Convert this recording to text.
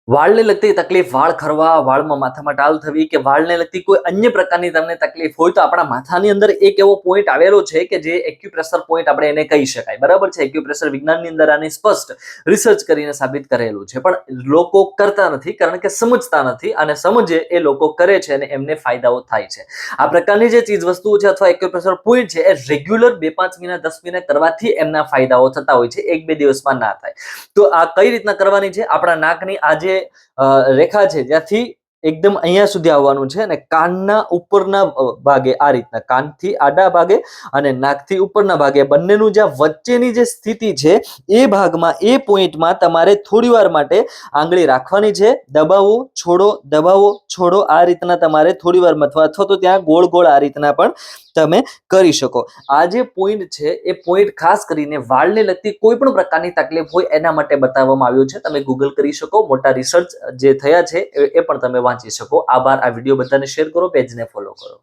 વાળને લગતી તકલીફ, વાળ ખરવા, વાળમાં માથામાં ટાલ થવી કે વાળને લગતી કોઈ અન્ય પ્રકારની તમને તકલીફ હોય તો આપણા માથાની અંદર એક એવો પોઈન્ટ આવેલો છે કે જે એક્યુપ્રેશર પોઈન્ટ આપણે એને કહી શકાય, બરાબર છે. એક્યુપ્રેશર વિજ્ઞાનની અંદર આની સ્પષ્ટ રિસર્ચ કરીને સાબિત કરેલું છે, પણ લોકો કરતા નથી કારણ કે સમજતા નથી, અને સમજે એ લોકો કરે છે અને એમને ફાયદાઓ થાય છે. આ પ્રકારની જે ચીજ વસ્તુઓ છે અથવા એક્યુપ્રેશર પોઈન્ટ છે એ રેગ્યુલર 2-5 મહિના 10 મહિના કરવાથી એમના ફાયદાઓ થતા હોય છે, 1-2 દિવસમાં ના થાય. તો આ કઈ રીતના કરવાની છે? આપણા નાકની આ જે રેખા છે ત્યાંથી એકદમ અહીંયા સુધી આવવાનું છે અને કાનના ઉપરના ભાગે આ રીતના, કાનથી આડા ભાગે અને નાકથી ઉપરના ભાગે બંનેનું જ્યાં વચ્ચેની જે સ્થિતિ છે એ ભાગમાં, એ પોઈન્ટમાં તમારે થોડી વાર માટે આંગળી રાખવાની છે. દબાવો, છોડો, દબાવો, છોડો, આ રીતના તમારે થોડી વાર અથવા તો ત્યાં ગોળ ગોળ આ રીતના પણ તમે કરી શકો. આ જે પોઈન્ટ છે એ પોઈન્ટ ખાસ કરીને વાળને લગતી કોઈ પણ પ્રકારની તકલીફ હોય એના માટે બતાવવામાં આવ્યું છે. તમે ગૂગલ કરી શકો, મોટા રિસર્ચ જે થયા છે એ પણ તમે વાંચી શકો. આભાર. આ વિડીયો બધાને શેર કરો, પેજને ફોલો કરો.